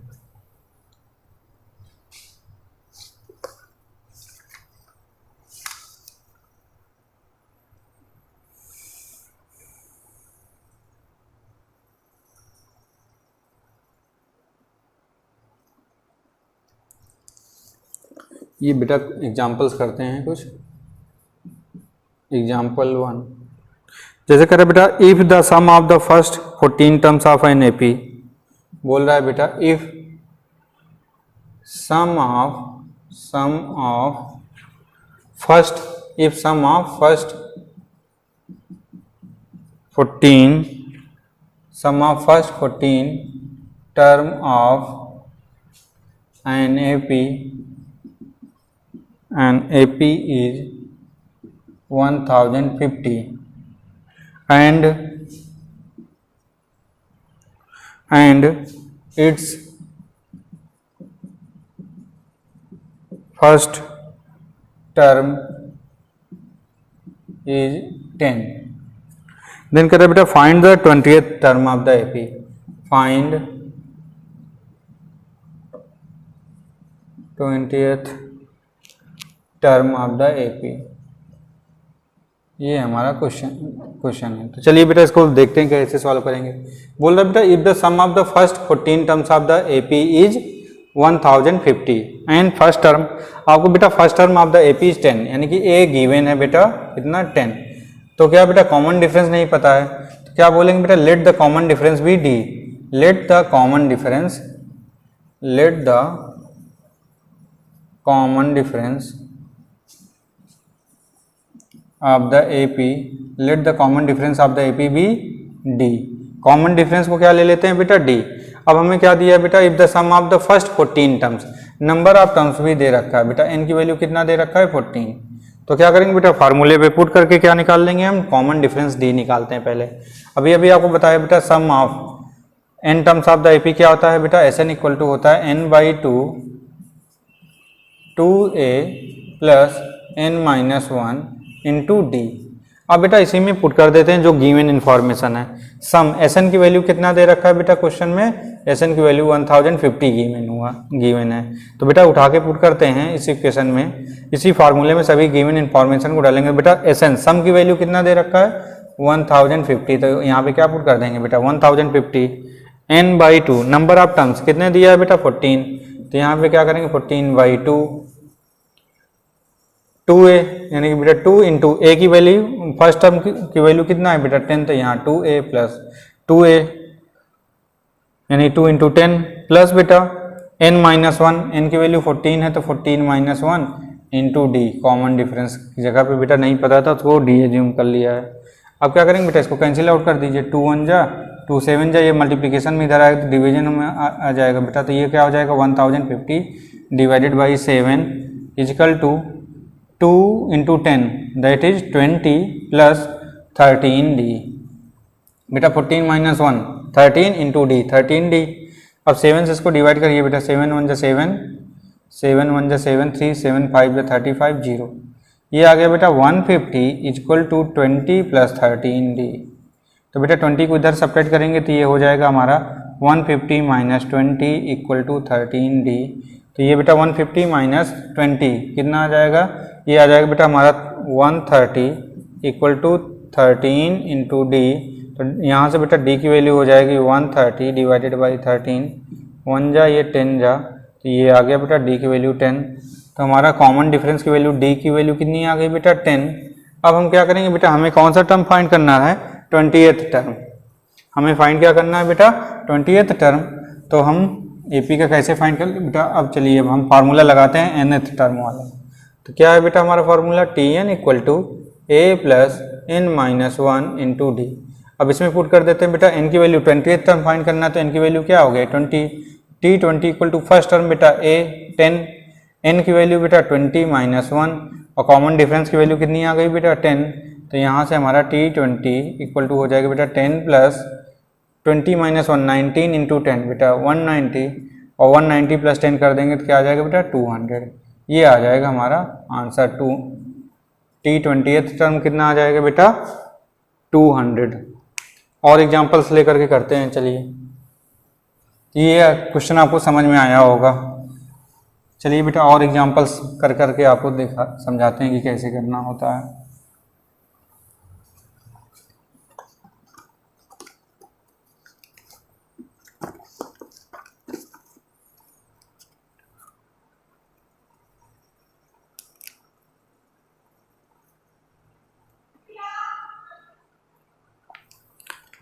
ये बेटा एग्जांपल्स करते हैं कुछ। एग्जांपल 1 जैसे कह रहे बेटा, if the sum of the first 14 terms of an AP, बोल रहा है बेटा if sum of first 14 term of an AP is 1050 and its first term is 10. Then करें बेटा find the 20th term of the AP. Find 20th term of the AP. ये हमारा question है। तो चलिए बेटा इसको देखते हैं कैसे सॉल्व करेंगे। बोल रहा बेटा if the sum of the first 14 terms of the AP is 1050 and first term, आपको बेटा first term of the AP is 10, यानी कि ए गिवन है बेटा कितना 10। तो क्या बेटा कॉमन डिफरेंस नहीं पता है, तो क्या बोलेंगे बेटा let the common difference be D. Let the common difference of the AP, let the common difference of the AP be D. Common difference को क्या ले लेते हैं बेटा डी। अब हमें क्या दिया है बेटा if the sum of the first 14 terms, number of terms भी दे रखा है बेटा, एन की वैल्यू कितना दे रखा है 14। तो क्या करेंगे बेटा फार्मूले पे पुट करके क्या निकाल लेंगे हम, कॉमन डिफरेंस डी निकालते हैं पहले। अभी अभी आपको बताया बेटा sum of N terms of the AP क्या होता है बेटा, एस एन इक्वल टू होता है n by two a plus n minus one into d. अब बेटा इसी में पुट कर देते हैं जो गिवन इन्फॉर्मेशन है। सम एस एन की वैल्यू कितना दे रखा है बेटा क्वेश्चन में, एस एन की वैल्यू 1050 गिवन है। तो बेटा उठा के पुट करते हैं इस इक्वेशन में, इसी फार्मूले में सभी गिवन इन्फॉर्मेशन को डालेंगे। बेटा एस एन सम की वैल्यू कितना दे रखा है 1050, तो यहाँ पे क्या पुट कर देंगे बेटा 1050 n by two, number of terms कितने दिया है बेटा 14, तो यहाँ पे क्या करेंगे 14 बाई टू ए, यानी कि बेटा 2 इंटू ए की वैल्यू फर्स्ट टर्म की वैल्यू कितना है बेटा 10, तो यहाँ 2a प्लस 2a यानी 2 इंटू 10 प्लस बेटा n माइनस वन, एन की वैल्यू 14 है तो 14 minus one into D. Common difference की जगह पे बेटा नहीं पता था तो डी एज्यूम कर लिया है। अब क्या करेंगे बेटा इसको कैंसिल आउट कर दीजिए, 2 1 जा 2 7 जा, ये मल्टीप्लीकेशन में इधर आएगा तो डिवीजन में आ जाएगा बेटा। तो ये क्या हो जाएगा 1050 divided by 7 equal to 2 into 10 that is 20 plus 13d। बेटा 14 minus one 13 into D 13d। अब 7 से इसको डिवाइड करिए बेटा, 7 1 जा 7, 7 1 जा 7, 3 7 5 जा 35 0। ये आ गया बेटा 150 इक्वल टू 20 प्लस 13d। तो बेटा 20 को इधर सब्ट्रैक्ट करेंगे तो ये हो जाएगा हमारा 150 माइनस 20 इक्वल टू 13d। तो ये बेटा 150 माइनस 20 कितना आ जाएगा, ये आ जाएगा बेटा हमारा 130 इक्वल टू 13 इंटू डी। तो यहाँ से बेटा डी की वैल्यू हो जाएगी 130 डिवाइडेड बाई 13, 1 जा ये 10 जा, तो ये आ गया बेटा डी की वैल्यू 10। तो हमारा कॉमन डिफरेंस की वैल्यू डी की वैल्यू कितनी आ गई बेटा 10। अब हम क्या करेंगे बेटा, हमें कौन सा टर्म फाइंड करना है, 20th टर्म। हमें फाइंड क्या करना है बेटा 20th टर्म। तो हम एपी का कैसे फाइंड कर बेटा, अब चलिए अब हम फार्मूला लगाते हैं nth टर्म वाला। तो क्या है बेटा हमारा formula, t n equal to a plus n minus one into d. अब इसमें पुट कर देते हैं बेटा, एन की वैल्यू 20th टर्म फाइंड करना है तो एन की वैल्यू क्या हो गई 20, t 20 equal to first term बेटा ए 10, एन की वैल्यू बेटा 20 माइनस वन, और कॉमन डिफरेंस की वैल्यू कितनी आ गई बेटा 10। तो यहाँ से हमारा टी 20 इक्वल टू हो जाएगा बेटा 10 प्लस 20 माइनस वन 19 इंटू 10 बेटा 190, और 190 प्लस 10 कर देंगे तो क्या आ जाएगा बेटा 200। ये आ जाएगा हमारा answer to T 20th term कितना आ जाएगा बेटा 200। और एग्जांपल्स लेकर के करते हैं। चलिए ये क्वेश्चन आपको समझ में आया होगा। चलिए बेटा और एग्जांपल्स कर करके आपको समझाते हैं कि कैसे करना होता है।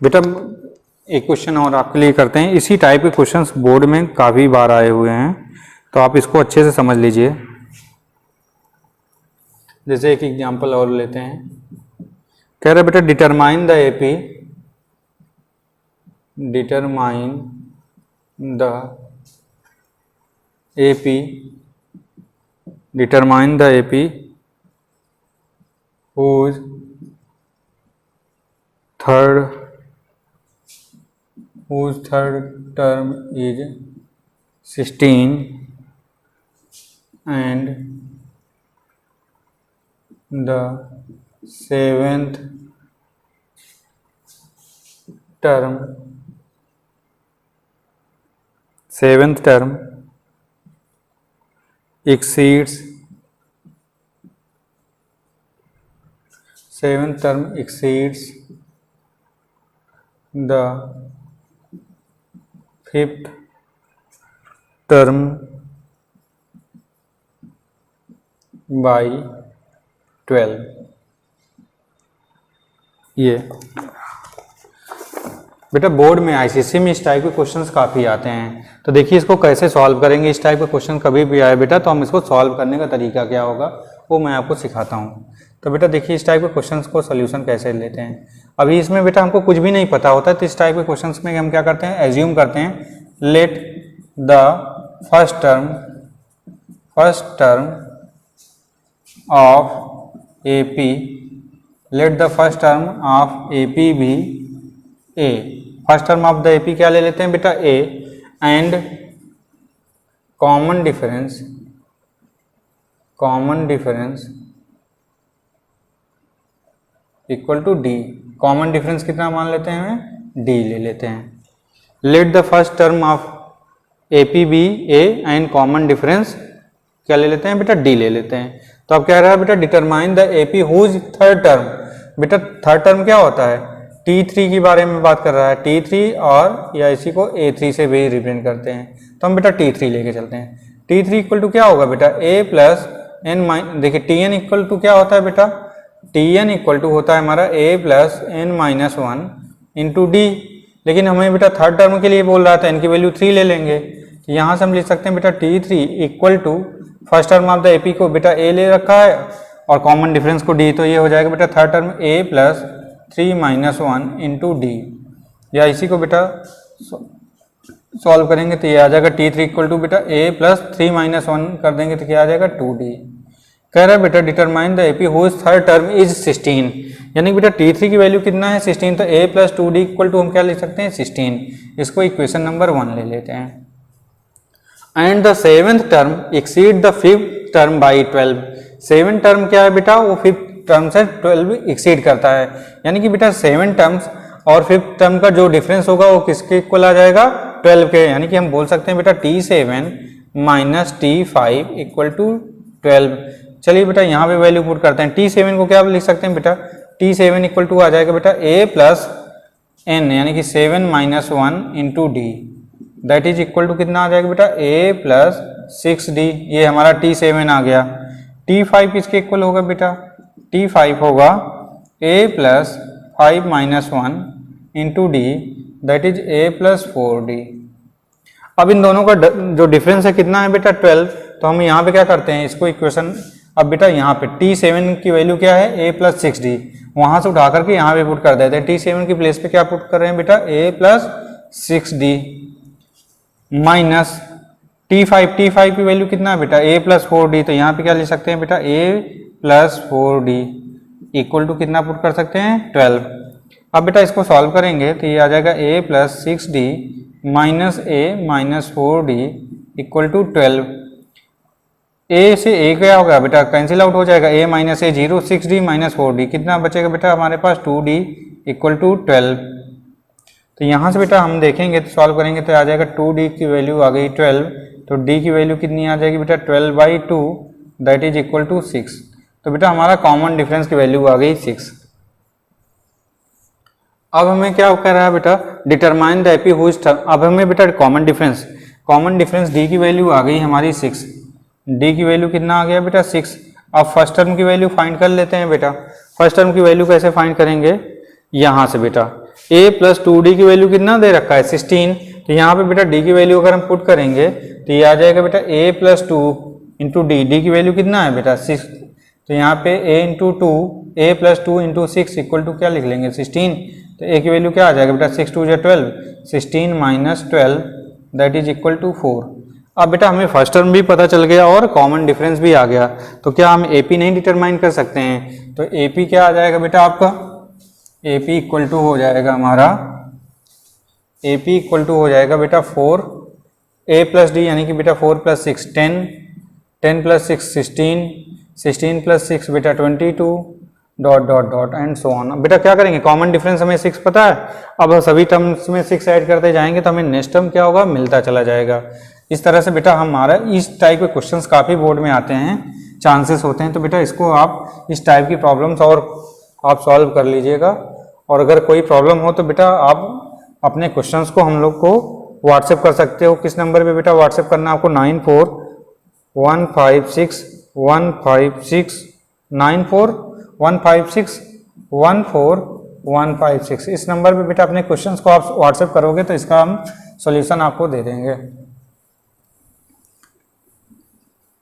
बेटा एक क्वेश्चन और आपके लिए करते हैं। इसी टाइप के क्वेश्चंस बोर्ड में काफ़ी बार आए हुए हैं, तो आप इसको अच्छे से समझ लीजिए। जैसे एक एग्जांपल और लेते हैं, कह रहे बेटा determine the AP, determine the AP, determine the AP whose third term is 16 and the seventh term exceeds 7th term exceeds the 5th term by 12। ये बेटा बोर्ड में आईसीएससी में इस टाइप के क्वेश्चंस काफ़ी आते हैं, तो देखिए इसको कैसे सॉल्व करेंगे। इस टाइप के क्वेश्चन कभी भी आए बेटा तो हम इसको सॉल्व करने का तरीका क्या होगा वो मैं आपको सिखाता हूँ। तो बेटा देखिए इस टाइप के क्वेश्चंस को सोल्यूशन कैसे लेते हैं। अभी इसमें बेटा हमको कुछ भी नहीं पता होता है, तो इस टाइप के क्वेश्चंस में हम क्या करते हैं, एज्यूम करते हैं let the first term of AP, let the first term of AP be A. First term of the AP क्या ले लेते हैं बेटा, A, and common difference equal to D. Common difference कितना मान लेते हैं, डी ले लेते हैं। Let the first term of AP be A and common difference क्या ले लेते हैं बेटा, डी ले लेते हैं। तो अब क्या रहा है बेटा, determine the AP whose third term. बेटा थर्ड टर्म क्या होता है, T3 के बारे में बात कर रहा है, T3 और या इसी को A3 से भी रिप्रेजेंट करते हैं, तो हम बेटा T3 लेके चलते हैं। T3 इक्वल टू क्या होगा बेटा, A प्लस एन माइन, देखिए Tn इक्वल टू क्या होता है बेटा, Tn इक्वल टू होता है हमारा A plus n minus 1 into d. लेकिन हमें बेटा थर्ड टर्म के लिए बोल रहा था, n की वैल्यू 3 ले लेंगे, तो यहाँ से हम लिख सकते हैं बेटा T3 equal to first term of the AP को बेटा A ले रखा है और कॉमन डिफरेंस को D, तो ये हो जाएगा बेटा third term A plus 3 minus 1 into D. या इसी को बेटा सॉल्व करेंगे तो ये आ जाएगा T3 इक्वल टू बेटा A प्लस 3 माइनस 1 कर देंगे तो क्या आ जाएगा 2D। कह रहा है बेटा determine the AP whose third term is 16, यानी बेटा T3 की वैल्यू कितना है 16, तो A plus 2D equal to हम क्या लिख सकते हैं 16। इसको इक्वेशन नंबर 1 ले लेते हैं। And the seventh term exceed the fifth term by 12। Seventh term क्या है बेटा, वो फिफ्थ टर्म से 12 एक्सीड करता है, यानी कि बेटा 7 टर्म्स और फिफ्थ टर्म का जो डिफरेंस होगा वो किसके इक्वल आ जाएगा 12 के, यानी कि हम बोल सकते हैं बेटा T7 minus T5 equal to 12। चलिए बेटा यहाँ पे वैल्यू पुट करते हैं। T7 को क्या लिख सकते हैं बेटा, T7 इक्वल टू आ जाएगा बेटा A प्लस एन, यानी कि 7 minus 1 into d, that is equal to कितना आ जाएगा बेटा A प्लस 6D। ये हमारा T7 आ गया। T5 किसके इक्वल होगा बेटा, T5 होगा A plus 5 minus 1 into d, that is A plus 4D। अब इन दोनों का जो डिफरेंस है कितना है बेटा 12, तो हम यहाँ पे क्या करते हैं इसको इक्वेशन, अब बेटा यहाँ पे T7 की वैल्यू क्या है A प्लस 6D, वहाँ से उठा करके यहाँ पे पुट कर देते हैं। T7 की प्लेस पे क्या पुट कर रहे हैं बेटा A plus 6D minus T5 की वैल्यू कितना है बेटा A प्लस 4D, तो यहाँ पे क्या ले सकते हैं बेटा A plus 4D equal to कितना पुट कर सकते हैं 12। अब बेटा इसको सॉल्व करेंगे तो ये आ जाएगा A plus 6D minus A minus 4D equal to 12। A से A क्या होगा बेटा, कैंसिल आउट हो जाएगा, A minus A 0, 6D minus 4D कितना बचेगा बेटा हमारे पास 2D इक्वल टू 12। तो यहाँ से बेटा हम देखेंगे तो सॉल्व करेंगे तो आ जाएगा 2D की वैल्यू आ गई 12, तो D की वैल्यू कितनी आ जाएगी बेटा 12/2 दैट इज इक्वल टू 6। तो बेटा हमारा कॉमन डिफरेंस की वैल्यू आ गई 6। अब हमें क्या कह रहा है बेटा, determine the AP whose term. अब हमें बेटा कॉमन डिफरेंस D की वैल्यू आ गई हमारी 6, D की वैल्यू कितना आ गया बेटा 6। अब फर्स्ट टर्म की वैल्यू फाइंड कर लेते हैं बेटा। फर्स्ट टर्म की वैल्यू कैसे फाइंड करेंगे, यहाँ से बेटा A प्लस 2D की वैल्यू कितना दे रखा है 16, तो यहाँ पे बेटा D की वैल्यू अगर हम पुट करेंगे तो ये आ जाएगा बेटा A प्लस 2 इंटू D की वैल्यू कितना है बेटा 6, तो यहाँ पे A into 2 A plus 2 into 6 equal to क्या लिख लेंगे 16, तो A की वैल्यू क्या आ जाएगा बेटा 6 2 या 12, 16 minus 12 that is equal to 4। अब बेटा हमें फर्स्ट टर्म भी पता चल गया और कॉमन डिफरेंस भी आ गया, तो क्या हम AP नहीं डिटरमाइन कर सकते हैं, तो AP क्या आ जाएगा बेटा आपका, AP इक्वल टू हो जाएगा हमारा, AP इक्वल टू हो जाएगा बेटा 4 A प्लस D, यानी कि बेटा 4 प्लस 6 10, 10 प्लस 6 16, 16 प्लस 6 बेटा 22 dot dot dot and so on. बेटा क्या करेंगे, कॉमन डिफरेंस हमें 6 पता है, अब सभी टर्म्स में 6 ऐड करते जाएंगे तो हमें नेक्स्ट टर्म क्या होगा मिलता चला जाएगा। इस तरह से बेटा हमारा इस टाइप के क्वेश्चंस काफ़ी बोर्ड में आते हैं, चांसेस होते हैं, तो बेटा इसको आप इस टाइप की प्रॉब्लम्स और आप सॉल्व कर लीजिएगा। और अगर कोई प्रॉब्लम हो तो बेटा आप अपने क्वेश्चंस को हम लोग को व्हाट्सएप कर सकते हो। किस नंबर पे बेटा व्हाट्सएप करना है आपको? 94156156 इस नंबर पे बेटा अपने क्वेश्चंस को आप व्हाट्सएप करोगे तो इसका हम सॉल्यूशन आपको दे देंगे।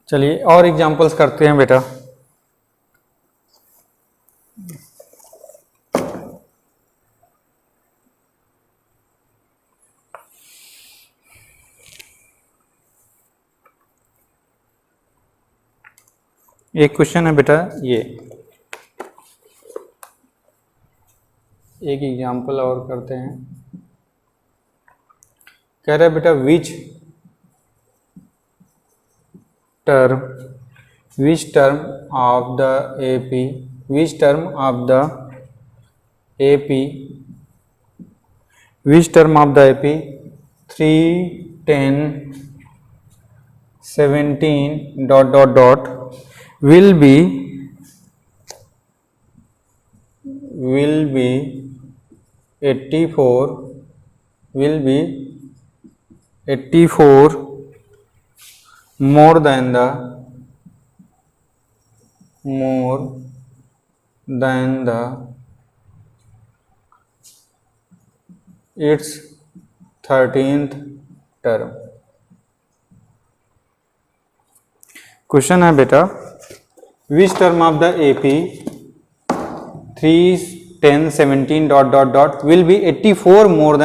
चलिए और एग्जांपल्स करते हैं बेटा। एक क्वेश्चन है बेटा ये, एक एग्जांपल और करते हैं। कह रहा है बेटा which term of the AP 3, 10, 17 will be 84 more than the its 13th term। Question है बेटा which term of the AP 3, 10, 17 will be 84 more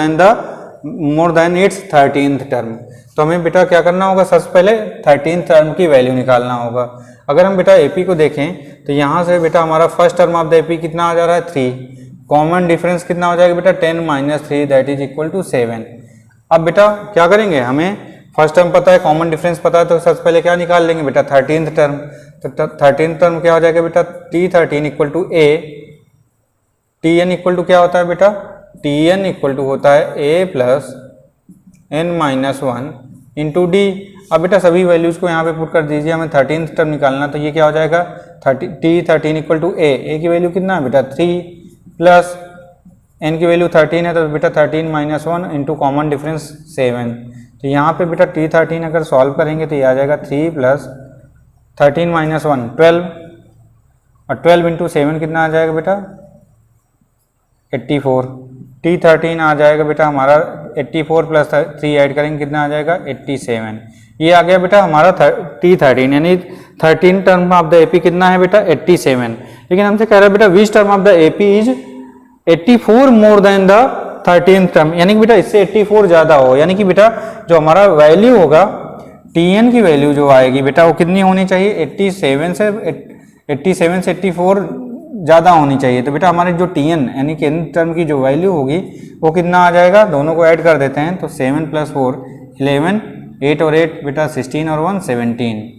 than it's 13th term. तो हमें बेटा क्या करना होगा? सबसे पहले 13th टर्म की वैल्यू निकालना होगा। अगर हम बेटा एपी को देखें तो यहाँ से बेटा हमारा first term of the AP कितना आ जा रहा है? 3। कॉमन डिफरेंस कितना हो जाएगा बेटा? 10 - 3 दैट इज इक्वल टू 7। अब बेटा क्या करेंगे? हमें फर्स्ट टर्म पता है, कॉमन डिफरेंस पता है, तो सबसे पहले क्या निकाल लेंगे बेटा? 13th term. तो 13th टर्म क्या हो जाएगा बेटा? T13 equal to a. Tn equal to क्या होता है बेटा? Tn इक्वल टू होता है a plus n-1 into d. अब बेटा सभी वैल्यूज को यहाँ पे पुट कर दीजिए, हमें 13th टर्म निकालना। तो ये क्या हो जाएगा? T13 इक्वल टू ए की वैल्यू कितना है बेटा? 3 प्लस n की वैल्यू 13 है तो बेटा 13 - 1 इंटू कॉमन डिफरेंस 7। तो यहाँ पे बेटा T13 अगर सॉल्व करेंगे तो ये आ जाएगा 3 प्लस 13 - 1 12 और 12 इंटू 7 कितना आ जाएगा बेटा? 84। T13 आ जाएगा बेटा हमारा 84 प्लस 3 ऐड करेंगे कितना आ जाएगा? 87। ये आ गया बेटा हमारा T13 यानी 13 टर्म ऑफ द एपी कितना है बेटा? 87। लेकिन हमसे कह रहा है बेटा which term of the AP is 84 more than the 13th term, यानी कि बेटा इससे 84 ज़्यादा हो। यानी कि बेटा जो हमारा वैल्यू होगा Tn की वैल्यू जो आएगी बेटा वो कितनी होनी चाहिए? 87 से 84 ज़्यादा होनी चाहिए। तो बेटा हमारे जो Tn यानी कि n टर्म की जो वैल्यू होगी वो कितना आ जाएगा? दोनों को ऐड कर देते हैं तो 7 + 4 11, 8 और 8 बेटा 16 और 1 17।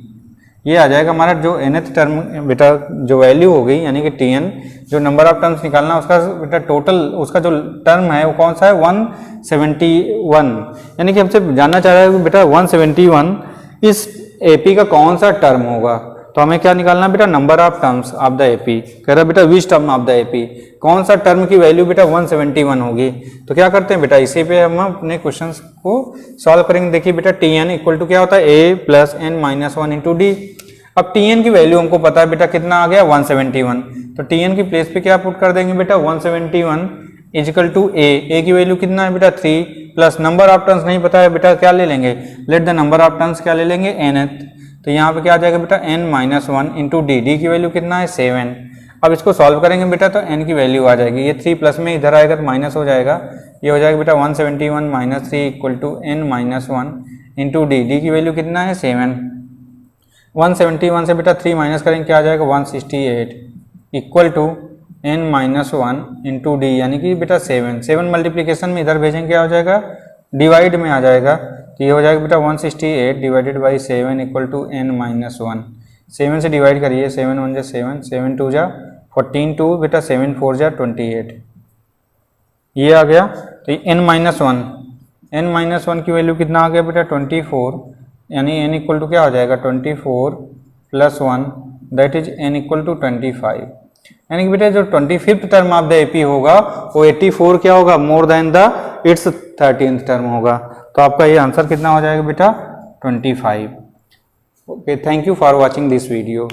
ये आ जाएगा हमारा जो nth टर्म बेटा जो वैल्यू हो गई यानी कि Tn। जो नंबर ऑफ टर्म्स निकालना उसका बेटा टोटल उसका जो टर्म है वो कौन सा है? 171। यानी कि हमसे जानना चाह रहा है कि बेटा 171 इस एपी का कौन सा टर्म होगा। तो हमें क्या निकालना बेटा? Number of terms of the AP. कह रहा बेटा which term of the AP, कौन सा टर्म की वैल्यू बेटा 171 होगी। तो क्या करते हैं बेटा इसी पे हम अपने क्वेश्चंस को सॉल्व करेंगे। देखिए बेटा Tn इक्वल टू क्या होता है? a plus n-1 into d. अब Tn की वैल्यू हमको पता है बेटा कितना आ गया? 171। तो Tn की प्लेस पे क्या पुट कर देंगे बेटा? 171 इजिकल टू a की वैल्यू कितना है बेटा? 3 प्लस नंबर ऑफ टर्न्स नहीं पता है बेटा क्या ले लेंगे? Let the number of turns क्या ले लेंगे? nth। तो यहाँ पे क्या आ जाएगा बेटा? n-1 इंटू डी की वैल्यू कितना है? 7। अब इसको सॉल्व करेंगे बेटा तो n की वैल्यू आ जाएगी, ये 3 प्लस में इधर आएगा तो माइनस हो जाएगा। ये हो जाएगा बेटा 171 - 3 equal to n-1 into d की वैल्यू कितना है? 7। 171 से बेटा 3 माइनस करेंगे क्या आ जाएगा? 168 equal to n-1 into D यानी कि बेटा 7 मल्टीप्लीकेशन में इधर भेजेंगे क्या हो जाएगा? डिवाइड में आ जाएगा। तो ये हो जाएगा बेटा 168 divided by 7 equal to n-1। 7 से डिवाइड करिए, 7 1 जा 7, 7 2 जा 14 2 बेटा 7 4 जा 28। ये आ गया। तो n-1 की वैल्यू कितना आ गया बेटा? 24 यानी n इक्वल टू क्या हो जाएगा? 24 plus 1 that is n equal to 25। यानी कि बेटा जो 25th term of the AP होगा वो 84 क्या होगा, more than the it's 13th term होगा। तो आपका ये आंसर कितना हो जाएगा बेटा 25। Okay, thank you for watching this video.